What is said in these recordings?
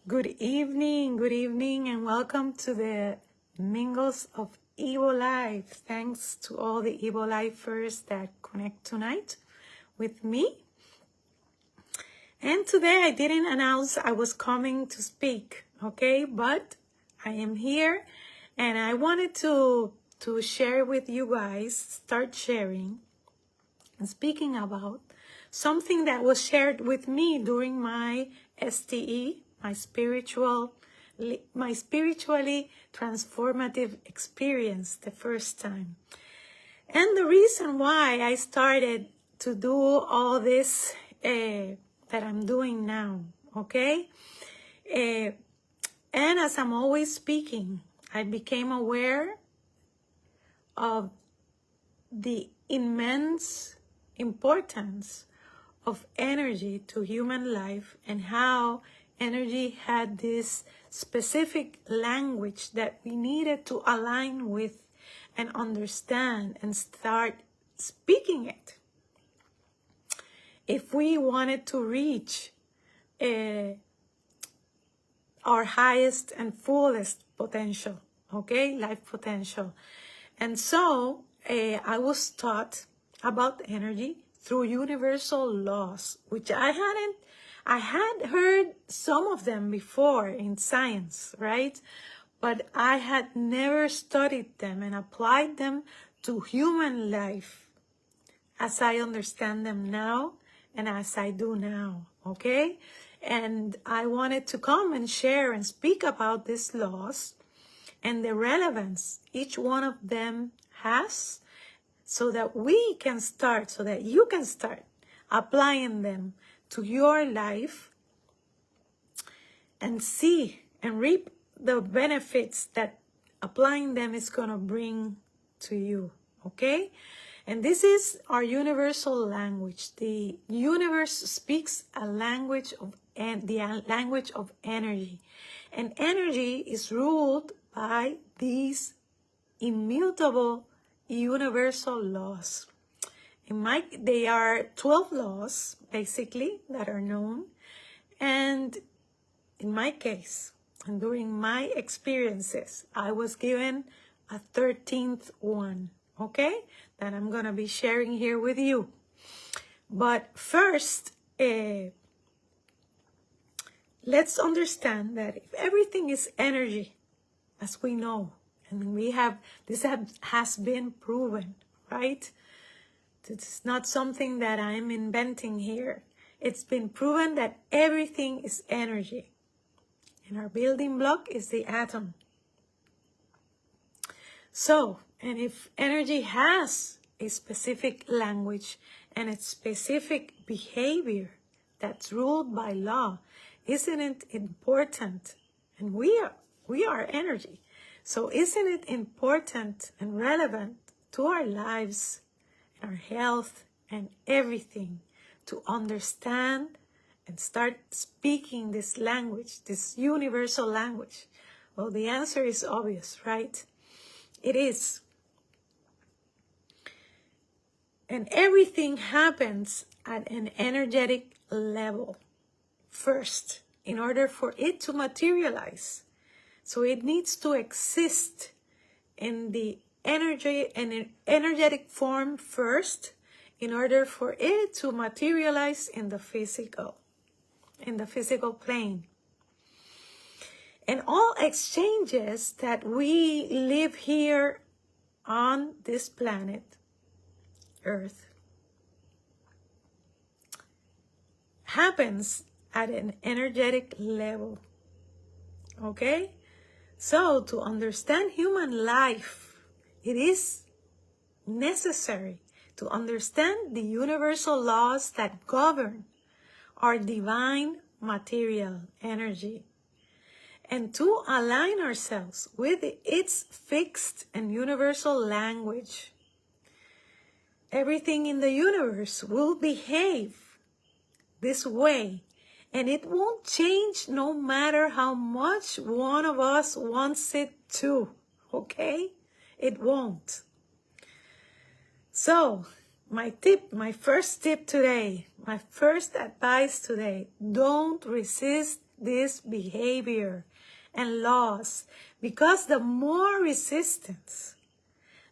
Good evening, and welcome to the Mingles of Evo Life. Thanks to all the Evo Lifers that connect tonight with me. And today I didn't announce I was coming to speak, okay? But I am here, and I wanted to share with you guys, start sharing and speaking about something that was shared with me during my STE, my spiritually transformative experience the first time. And the reason why I started to do all this that I'm doing now, okay? And as I'm always speaking, I became aware of the immense importance of energy to human life and how energy had this specific language that we needed to align with and understand and start speaking it if we wanted to reach our highest and fullest potential, okay, life potential. And so I was taught about energy through universal laws, which I had heard some of them before in science, right? But I had never studied them and applied them to human life as I understand them now and as I do now, okay? And I wanted to come and share and speak about these laws and the relevance each one of them has, so that we can start, so that you can start applying them to your life and see and reap the benefits that applying them is going to bring to you, okay? And this is our universal language. The universe speaks a language of the language of energy, and energy is ruled by these immutable universal laws. They are 12 laws, basically, that are known. And in my case, and during my experiences, I was given a 13th one, okay? That I'm going to be sharing here with you. But first, let's understand that if everything is energy, as we know, and this has been proven, right? It's not something that I'm inventing here. It's been proven that everything is energy. And our building block is the atom. So, and if energy has a specific language and a specific behavior that's ruled by law, isn't it important? And we are energy. So isn't it important and relevant to our lives, our health, and everything to understand and start speaking this language, this universal language? Well, the answer is obvious, right? It is. And everything happens at an energetic level first in order for it to materialize. So it needs to exist in the energetic form first in order for it to materialize in the physical plane. And all exchanges that we live here on this planet, Earth, happens at an energetic level, okay? So to understand human life, it is necessary to understand the universal laws that govern our divine material energy and to align ourselves with its fixed and universal language. Everything in the universe will behave this way, and it won't change no matter how much one of us wants it to, okay? It won't. So, my first tip today, my first advice today, don't resist this behavior and laws, because the more resistance,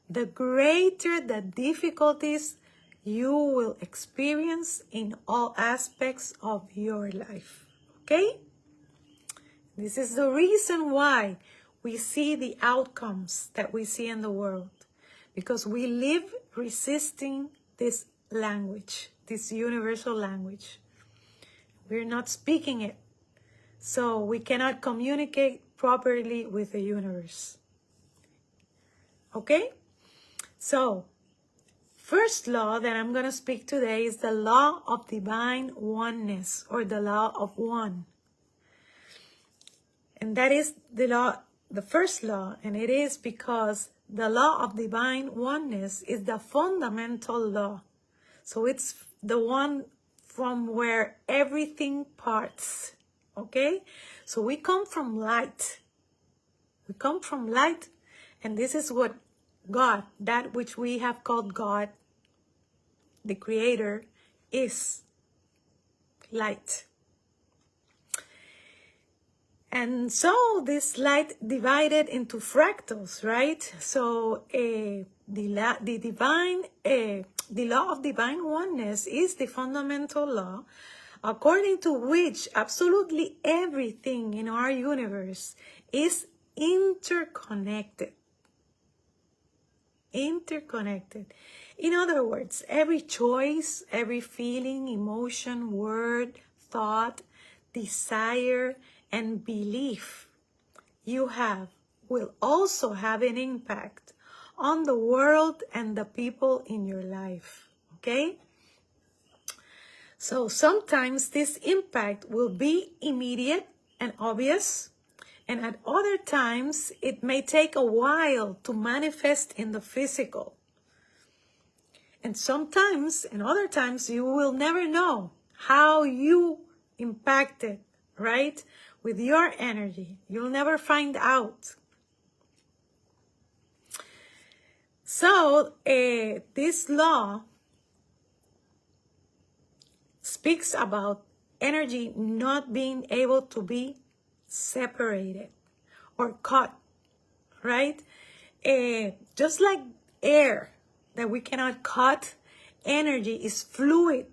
the greater the difficulties you will experience in all aspects of your life. Okay? This is the reason why we see the outcomes that we see in the world, because we live resisting this language, this universal language. We're not speaking it, so we cannot communicate properly with the universe. Okay? So, first law that I'm going to speak today is the law of divine oneness, or the law of one. And that is the first law, and it is because the law of divine oneness is the fundamental law. So it's the one from where everything parts, okay? So we come from light. We come from light, and this is what God, that which we have called God, the Creator, is light. And so this light divided into fractals, right? So the law of divine oneness is the fundamental law according to which absolutely everything in our universe is interconnected. Interconnected. In other words, every choice, every feeling, emotion, word, thought, desire, and belief you have will also have an impact on the world and the people in your life, okay? So sometimes this impact will be immediate and obvious, and at other times it may take a while to manifest in the physical. And sometimes, and other times, you will never know how you impacted, right? With your energy. You'll never find out. So, this law speaks about energy not being able to be separated or cut, right? Just like air that we cannot cut, energy is fluid.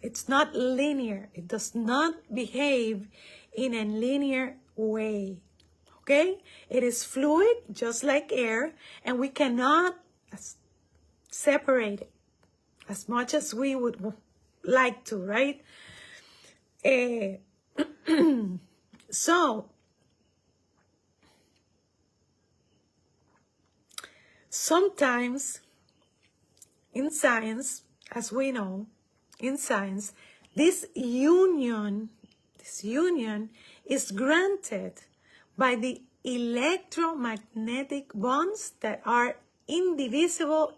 It's not linear. It does not behave in a linear way, okay? It is fluid, just like air, and we cannot separate it as much as we would like to, right? So, sometimes in science, as we know, in science, this union is granted by the electromagnetic bonds that are indivisible,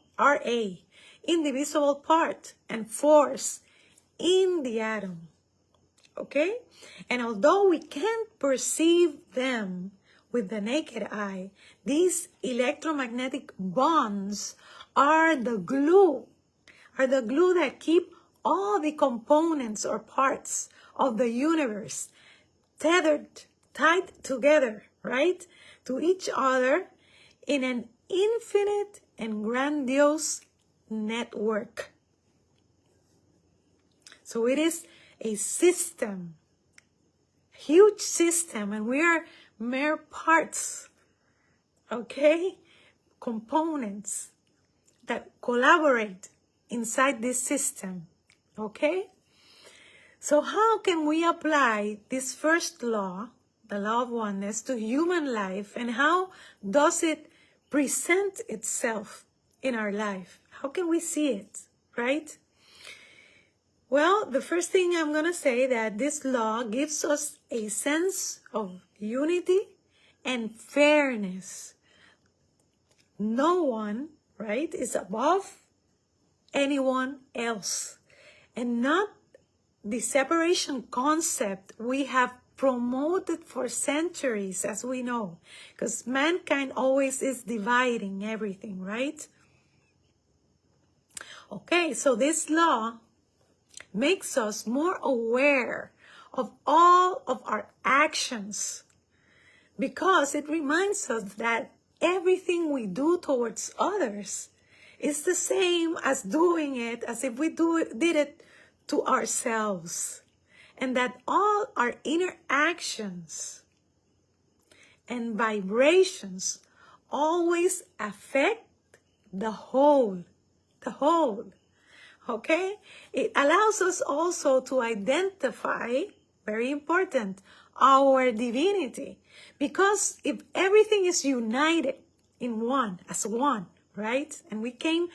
indivisible part and force in the atom, okay? And although we can't perceive them with the naked eye, these electromagnetic bonds are the glue that keep all the components or parts of the universe tied together, right, to each other in an infinite and grandiose network. So it is a system, huge system, and we are mere parts, okay, components that collaborate inside this system, okay? So how can we apply this first law, the law of oneness, to human life, and how does it present itself in our life? How can we see it, right? Well, the first thing I'm going to say that this law gives us a sense of unity and fairness. No one, right, is above anyone else, and not the separation concept we have promoted for centuries, as we know, because mankind always is dividing everything, right? Okay, so this law makes us more aware of all of our actions, because it reminds us that everything we do towards others is the same as doing it as if we did it to ourselves, and that all our inner actions and vibrations always affect the whole, okay? It allows us also to identify, very important, our divinity. Because if everything is united in one, as one, right? And we came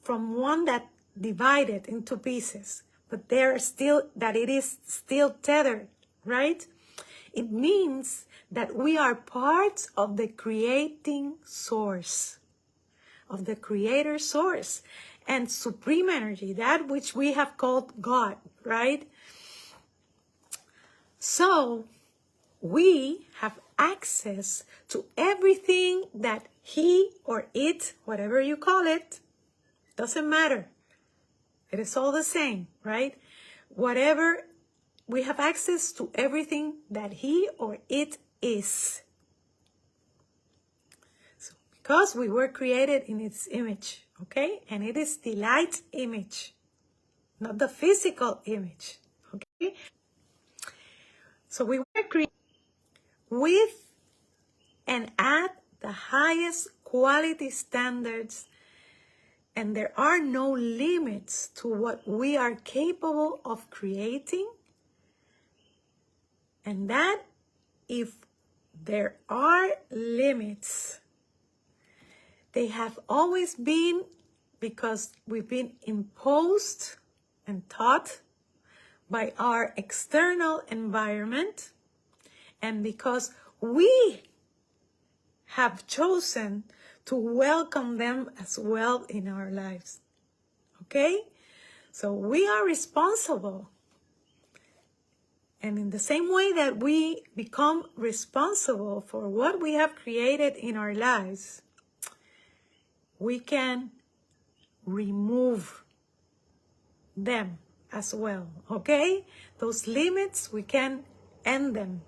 from one that divided into pieces, but it is still tethered, right? It means that we are part of the creating source, of the creator source and supreme energy, that which we have called God, right? So we have access to everything that he or it, whatever you call it, doesn't matter. It is all the same, right? Whatever, we have access to everything that he or it is. So, because we were created in its image, okay? And it is the light image, not the physical image, okay? So we were created with and at the highest quality standards, and there are no limits to what we are capable of creating. And that if there are limits, they have always been because we've been imposed and taught by our external environment, and because we have chosen to welcome them as well in our lives. Okay? So we are responsible. And in the same way that we become responsible for what we have created in our lives, we can remove them as well. Okay? Those limits, we can end them.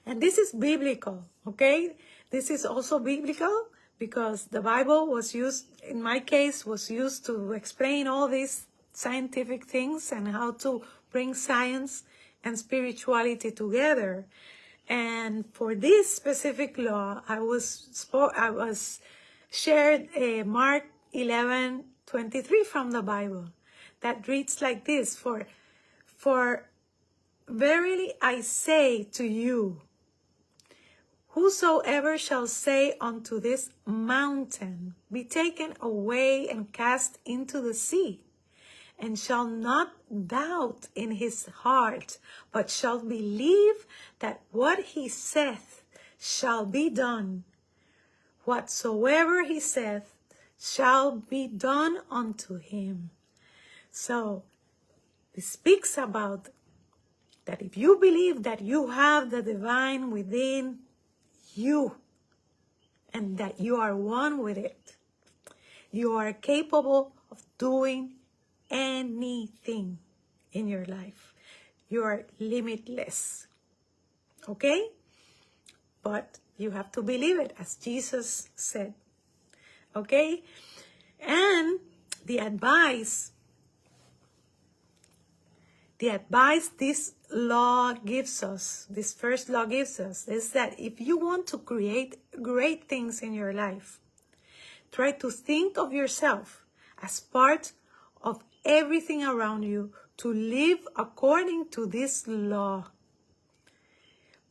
And this is biblical, okay? This is also biblical because the Bible was used, in my case, was used to explain all these scientific things and how to bring science and spirituality together. And for this specific law, I was shared Mark 11:23 from the Bible that reads like this: For verily I say to you, whosoever shall say unto this mountain, be taken away and cast into the sea, and shall not doubt in his heart, but shall believe that what he saith shall be done, whatsoever he saith shall be done unto him. So it speaks about that if you believe that you have the divine within you, and that you are one with it, you are capable of doing anything in your life. You are limitless. Okay? But you have to believe it, as Jesus said. Okay? And the advice this law gives us, this first law gives us, is that if you want to create great things in your life, try to think of yourself as part of everything around you, to live according to this law.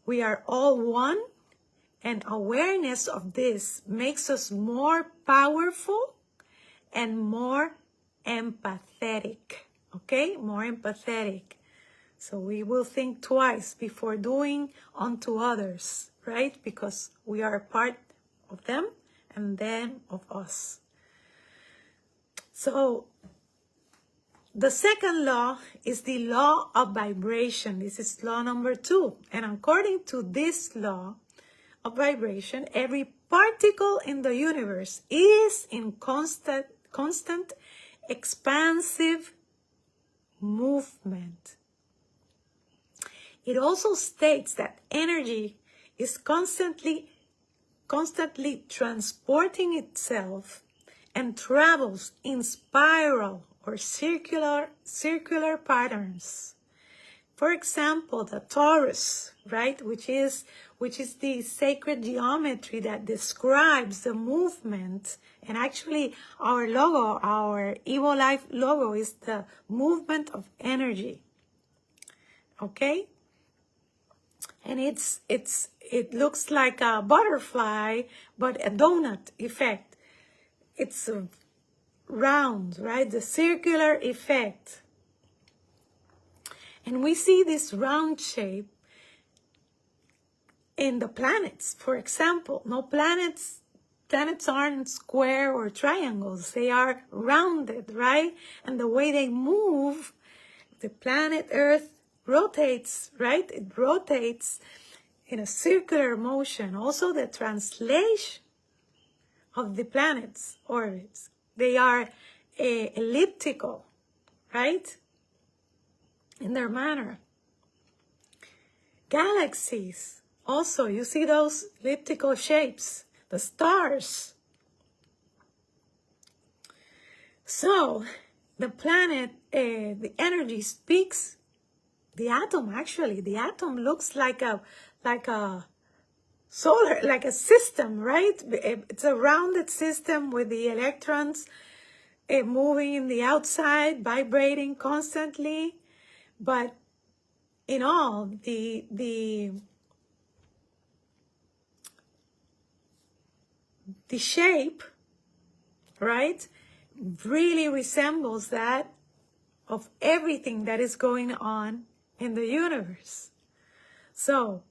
We are all one, and awareness of this makes us more powerful and more empathetic. Okay? More empathetic. So we will think twice before doing unto others, right? Because we are part of them and them of us. So the second law is the law of vibration. This is law number 2. And according to this law of vibration, every particle in the universe is in constant expansive movement. It also states that energy is constantly transporting itself and travels in spiral or circular patterns. For example, the torus, right, which is the sacred geometry that describes the movement. And actually, our logo, our Evo Life logo, is the movement of energy. Okay, and it looks like a butterfly, but a donut effect. It's round, right? The circular effect. And we see this round shape in the planets, for example. No, planets aren't square or triangles. They are rounded, right? And the way they move, the planet Earth rotates, right? It rotates in a circular motion. Also, the translation of the planets' orbits, they are elliptical, right? In their manner. Galaxies, also, you see those elliptical shapes, the stars. So, the planet, the energy speaks. The atom, actually, the atom looks like a solar, like a system, right? It's a rounded system with the electrons moving in the outside, vibrating constantly. But in all, the shape, right, really resembles that of everything that is going on in the universe. So,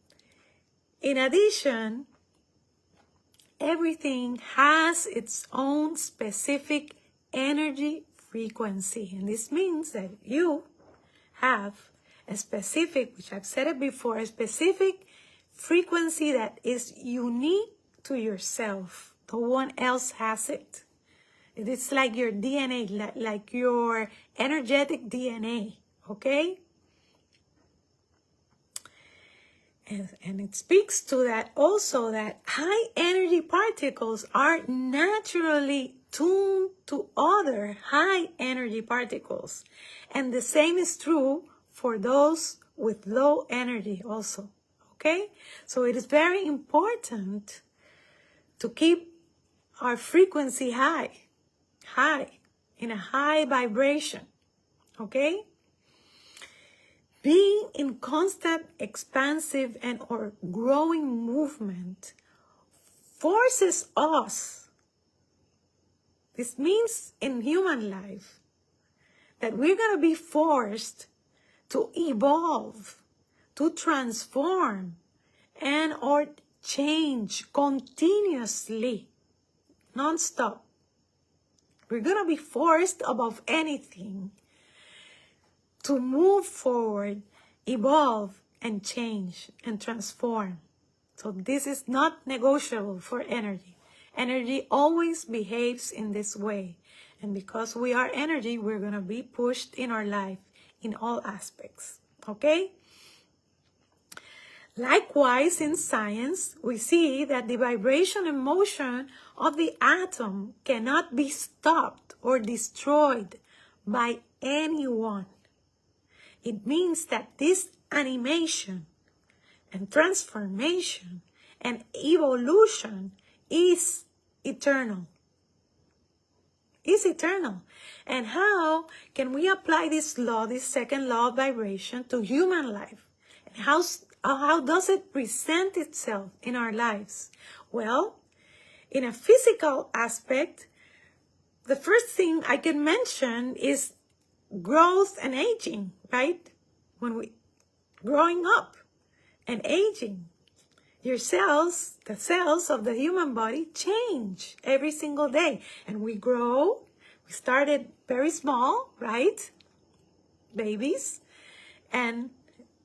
in addition, everything has its own specific energy frequency. And this means that you have a specific, which I've said it before, a specific frequency that is unique to yourself. No one else has it. It's like your DNA, like your energetic DNA, okay? And it speaks to that also, that high energy particles are naturally tuned to other high energy particles. And the same is true for those with low energy also, okay? So it is very important to keep our frequency high, in a high vibration, okay? Being in constant expansive and or growing movement forces us, this means in human life, that we're going to be forced to evolve, to transform, and or change continuously, non-stop. We're going to be forced above anything to move forward, evolve, and change, and transform. So this is not negotiable for energy. Energy always behaves in this way. And because we are energy, we're going to be pushed in our life in all aspects. Okay? Likewise, in science, we see that the vibration and motion of the atom cannot be stopped or destroyed by anyone. It means that this animation and transformation and evolution is eternal. Is eternal. And how can we apply this law, this second law of vibration, to human life? And how does it present itself in our lives? Well, in a physical aspect, the first thing I can mention is growth and aging, right? When we growing up and aging, your cells, the cells of the human body, change every single day. And we grow. We started very small, right? Babies. And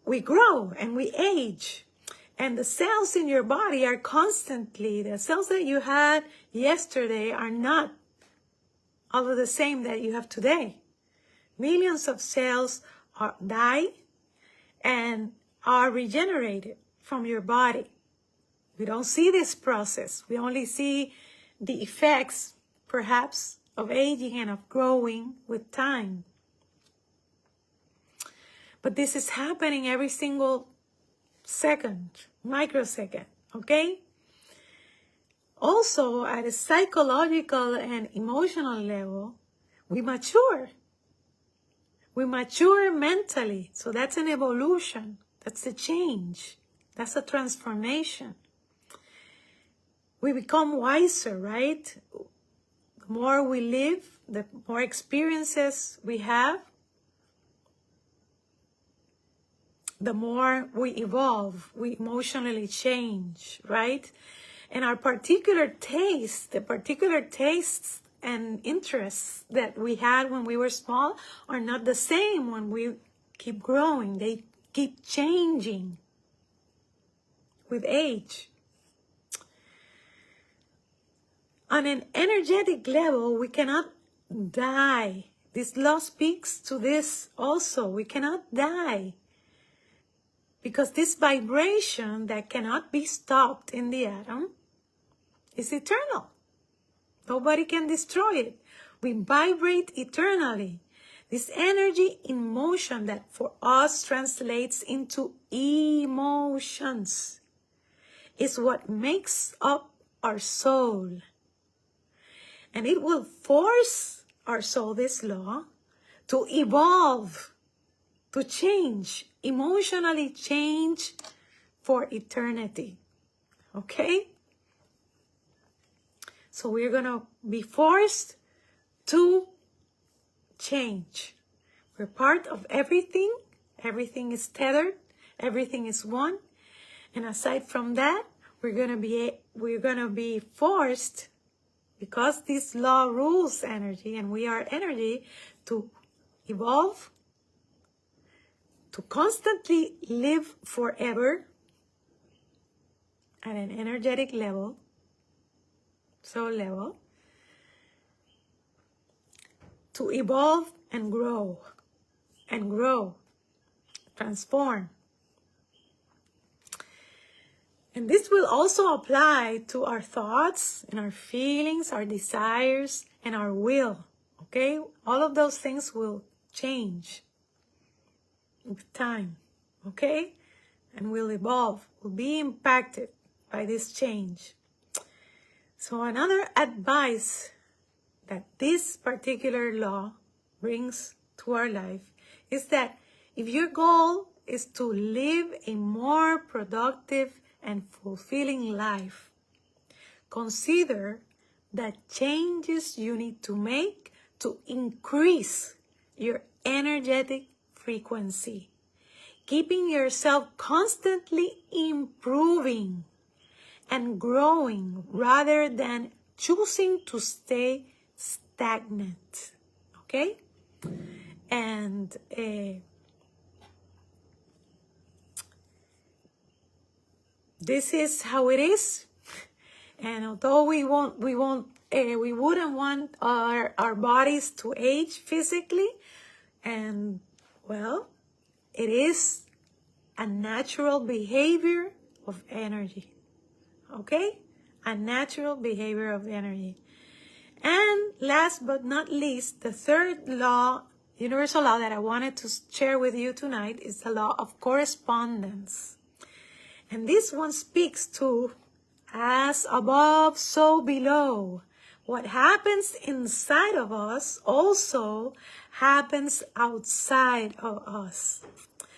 we grow and we age. And the cells in your body are constantly, the cells that you had yesterday are not all of the same that you have today. Millions of cells die and are regenerated from your body. We don't see this process. We only see the effects, perhaps, of aging and of growing with time. But this is happening every single second, microsecond, okay? Also, at a psychological and emotional level, we mature. We mature mentally. So that's an evolution. That's a change. That's a transformation. We become wiser, right? The more we live, the more experiences we have, the more we evolve, we emotionally change, right? And our particular tastes, the particular tastes and interests that we had when we were small are not the same when we keep growing. They keep changing with age. On an energetic level, we cannot die. This law speaks to this also. We cannot die. Because this vibration that cannot be stopped in the atom is eternal. Nobody can destroy it. We vibrate eternally. This energy in motion that for us translates into emotions is what makes up our soul. And it will force our soul, this law, to evolve, to change, emotionally change for eternity. Okay? So we're going to be forced to change. We're part of everything. Everything is tethered. Everything is one. And aside from that, we're going to be forced, because this law rules energy and we are energy, to evolve, to constantly live forever at an energetic level, soul level, to evolve and grow, transform. And this will also apply to our thoughts and our feelings, our desires, and our will, okay? All of those things will change with time, okay? And will evolve, will be impacted by this change. So another advice that this particular law brings to our life is that if your goal is to live a more productive and fulfilling life, consider the changes you need to make to increase your energetic frequency, keeping yourself constantly improving and growing rather than choosing to stay stagnant. Okay? And this is how it is. And although we wouldn't want our bodies to age physically, and well, it is a natural behavior of energy. Okay? A natural behavior of energy. And last but not least, the third law, universal law that I wanted to share with you tonight is the law of correspondence. And this one speaks to as above, so below. What happens inside of us also happens outside of us.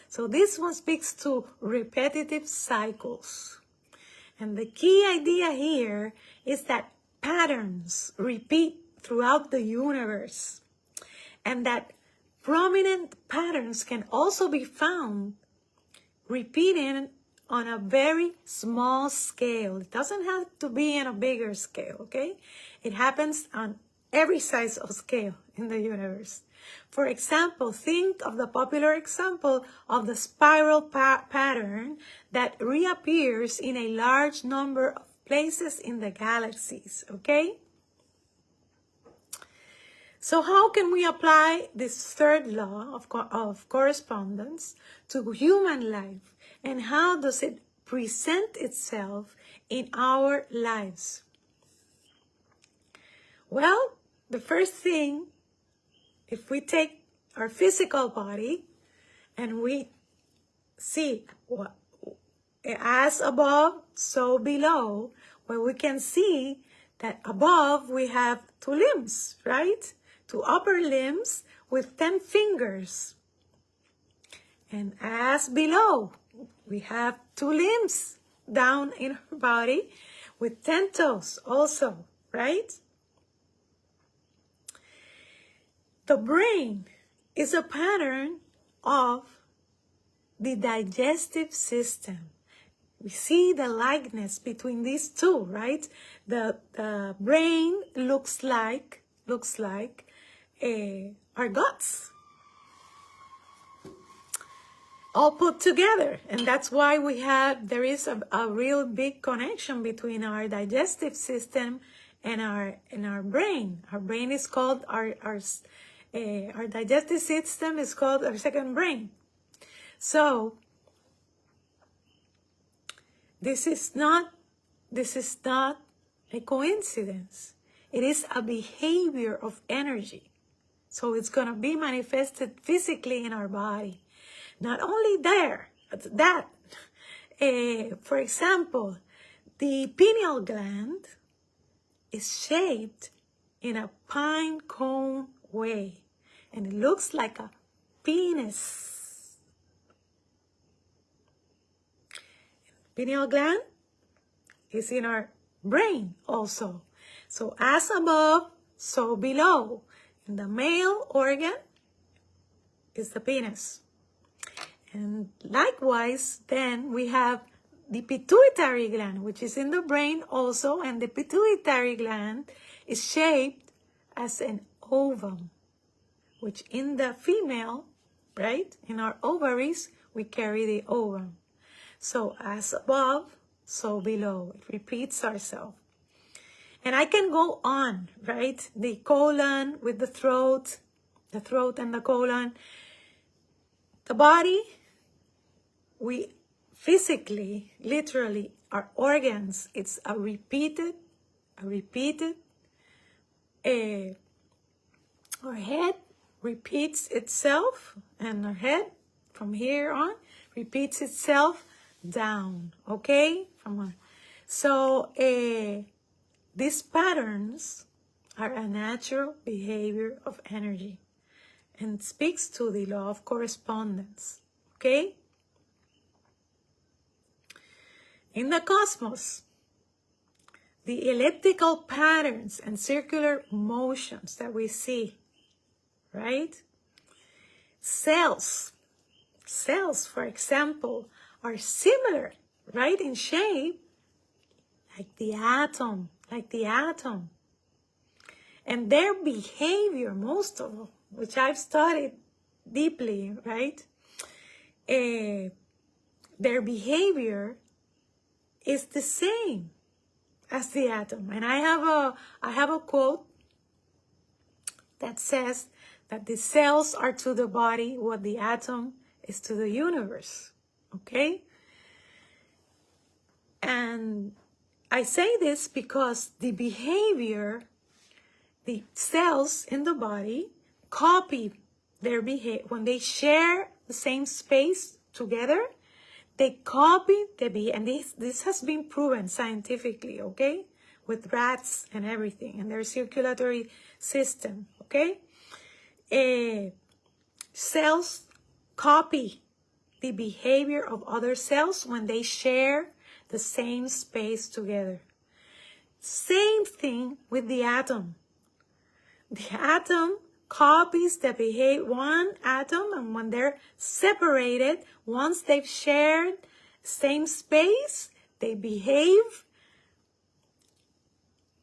So this one speaks to repetitive cycles. And the key idea here is that patterns repeat throughout the universe. And that prominent patterns can also be found repeating on a very small scale. It doesn't have to be on a bigger scale, okay? It happens on every size of scale in the universe. For example, think of the popular example of the spiral pattern that reappears in a large number of places in the galaxies, okay? So how can we apply this third law of correspondence to human life? And how does it present itself in our lives? Well, the first thing, if we take our physical body and we see what, as above, so below, well, we can see that above we have two limbs, right? Two upper limbs with 10 fingers. And as below, we have two limbs down in our body with 10 toes also, right? The brain is a pattern of the digestive system. We see the likeness between these two, right? The brain looks like our guts, all put together. And that's why there is a real big connection between our digestive system and our brain. Our brain is called, our digestive system is called our second brain. So, this is not a coincidence. It is a behavior of energy. So it's going to be manifested physically in our body. Not only that, for example, the pineal gland is shaped in a pine cone way. And it looks like a penis. Pineal gland is in our brain also. So as above, so below. And the male organ is the penis. And likewise, then we have the pituitary gland, which is in the brain also. And the pituitary gland is shaped as an ovum, which in the female, right, in our ovaries, we carry the ovum. So as above, so below. It repeats ourselves. And I can go on, right? The colon with the throat and the colon. The body, we physically, literally, our organs, it's a repeated, our head repeats itself, and our head from here on repeats itself down, okay? So these patterns are a natural behavior of energy and speaks to the law of correspondence, okay? In the cosmos, the elliptical patterns and circular motions that we see, right? Cells, for example, are similar, right, in shape, like the atom. And their behavior, most of all, which I've studied deeply, right? Their behavior is the same as the atom. And I have a quote that says that the cells are to the body what the atom is to the universe. Okay? And I say this because the behavior, the cells in the body copy their behavior. When they share the same space together, they copy the behavior. And this has been proven scientifically, okay? With rats and everything, and their circulatory system, okay? Cells copy the behavior of other cells when they share the same space together. Same thing with the atom. The atom copies the behavior, one atom, and when they're separated, once they've shared same space, they behave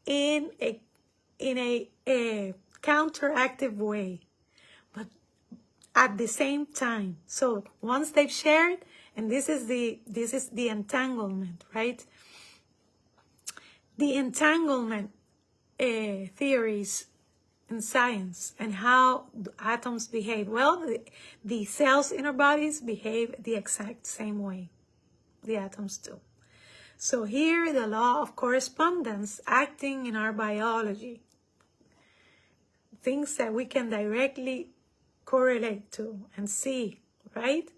in a counteractive way, but at the same time. So once they've shared, and this is the entanglement, right? The entanglement theories in science and how the atoms behave. Well, the cells in our bodies behave the exact same way the atoms do. So here, the law of correspondence acting in our biology, things that we can directly correlate to and see, right?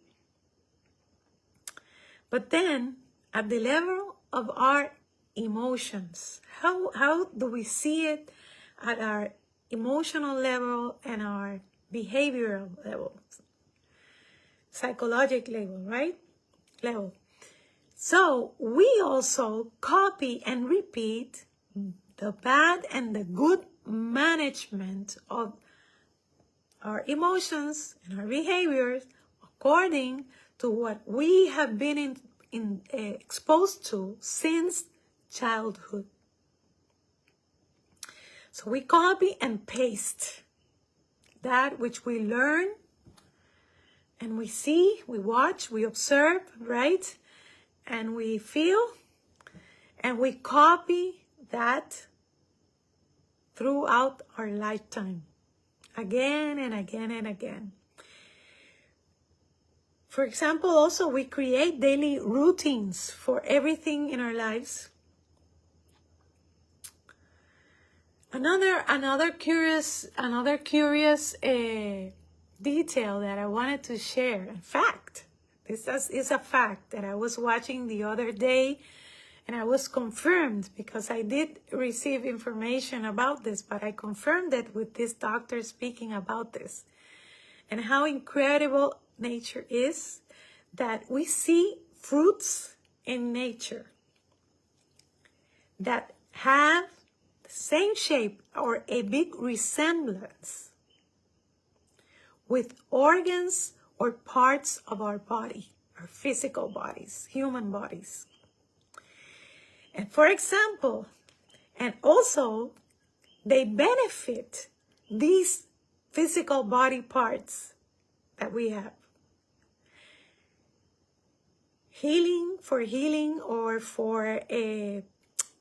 But then, at the level of our emotions, how do we see it at our emotional level and our behavioral level, psychological level, right? So we also copy and repeat the bad and the good management of our emotions and our behaviors according to what we have been exposed to since childhood. So we copy and paste that which we learn and we see, we watch, we observe, right? And we feel, and we copy that throughout our lifetime, again and again and again. For example, also we create daily routines for everything in our lives. Another curious detail that I wanted to share, in fact, this is a fact that I was watching the other day, and I was confirmed because I did receive information about this, but I confirmed it with this doctor speaking about this and how incredible nature is, that we see fruits in nature that have the same shape or a big resemblance with organs or parts of our body, our physical bodies, human bodies. And for example, and also they benefit these physical body parts that we have. Healing or for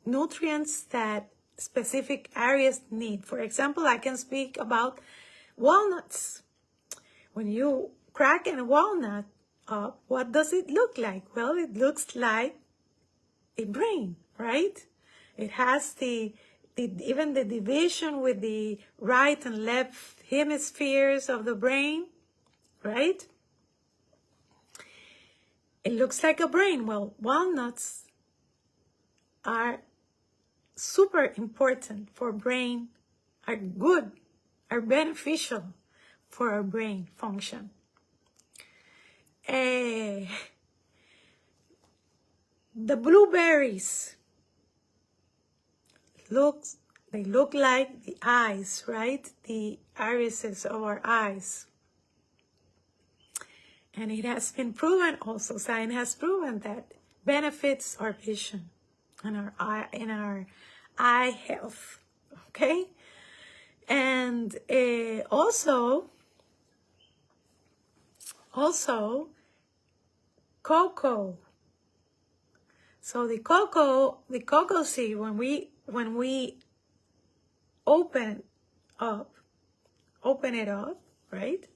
nutrients that specific areas need. For example, I can speak about walnuts. When you crack a walnut up, what does it look like? Well, it looks like a brain, right? It has even the division with the right and left hemispheres of the brain, right? It looks like a brain. Well, walnuts are super important for brain, are good, are beneficial for our brain function. The blueberries they look like the eyes, right? The irises of our eyes. And it has been proven also, science has proven that benefits our vision and our eye health, okay? And also cocoa. So the cocoa seed, when we open it up, right?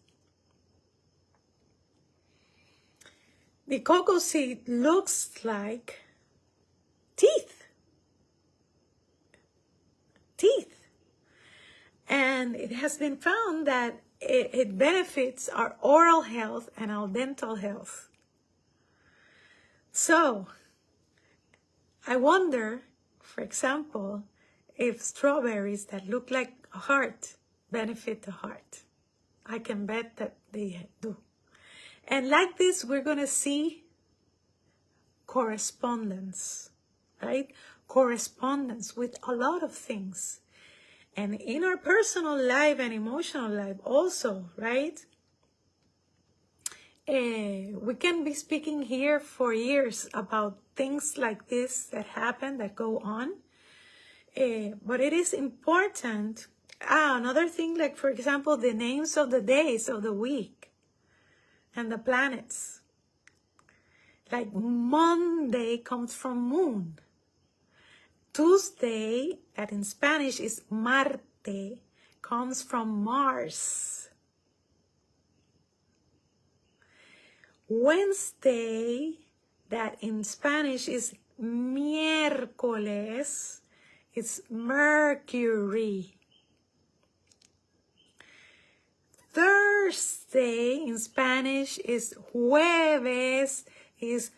The cocoa seed looks like teeth. And it has been found that it benefits our oral health and our dental health. So, I wonder, for example, if strawberries that look like a heart benefit the heart. I can bet that they do. And like this, we're going to see correspondence, right? Correspondence with a lot of things. And in our personal life and emotional life also, right? We can be speaking here for years about things like this that happen, that go on. But it is important. Another thing, like for example, the names of the days of the week and the planets. Like Monday comes from moon. Tuesday, that in Spanish is Marte, comes from Mars. Wednesday, that in Spanish is miércoles, it's Mercury. Thursday in Spanish is jueves, is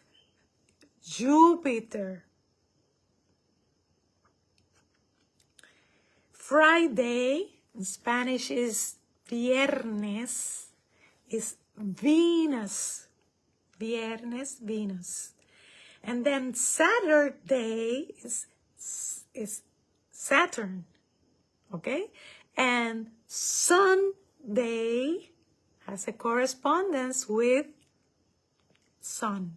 Jupiter. Friday in Spanish is viernes, is Venus. Viernes, Venus. And then Saturday is Saturn. Okay? And Sunday has a correspondence with Sun.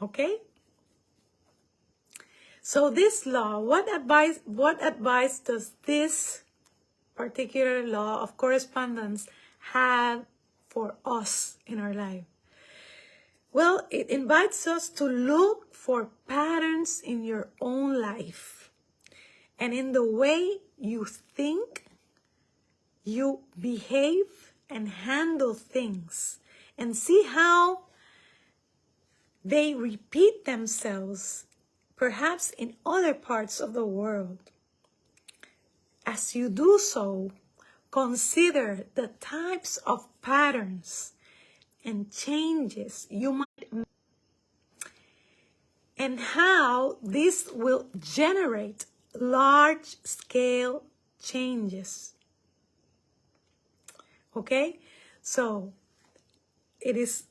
Okay? So this law, what advice does this particular law of correspondence have for us in our life? Well, it invites us to look for patterns in your own life and in the way you think, you behave, and handle things, and see how they repeat themselves, perhaps in other parts of the world. As you do so, consider the types of patterns and changes you might make, and how this will generate large-scale changes. Okay? So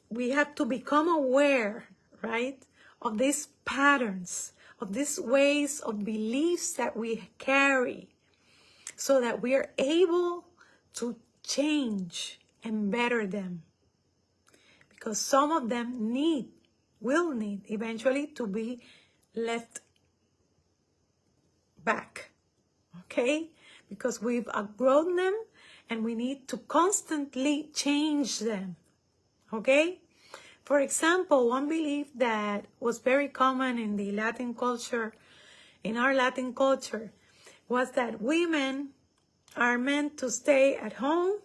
we have to become aware, right, of these patterns, of these ways of beliefs that we carry, so that we are able to change and better them. Because some of them will need eventually to be left back, okay? Because we've outgrown them and we need to constantly change them, okay? For example, one belief that was very common in the Latin culture, in our Latin culture, was that women are meant to stay at home,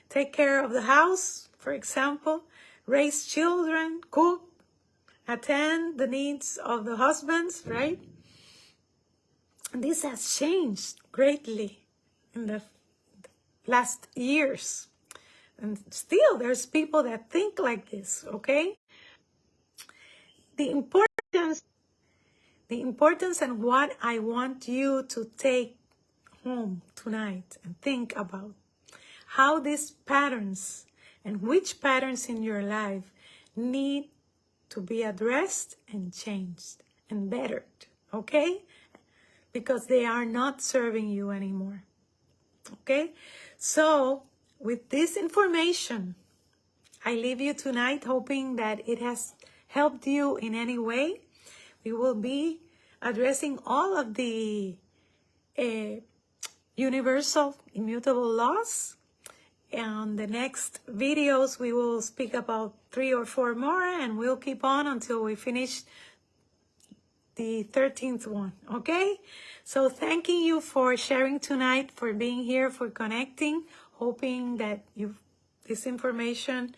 take care of the house, for example, raise children, cook, attend the needs of the husbands, right? And this has changed greatly in the last years. And still, there's people that think like this, okay? The importance and what I want you to take home tonight and think about how these patterns and which patterns in your life need to be addressed and changed and bettered, okay? Because they are not serving you anymore, okay? So, with this information, I leave you tonight hoping that it has helped you in any way. We will be addressing all of the universal immutable laws. On the next videos, we will speak about 3 or 4 more, and we'll keep on until we finish the 13th one, okay? So thanking you for sharing tonight, for being here, for connecting, hoping that this information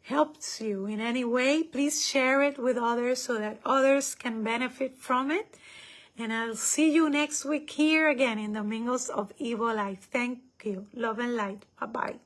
helps you in any way. Please share it with others so that others can benefit from it. And I'll see you next week here again in the Mingles of Evil Life. Thank you. Love and light. Bye-bye.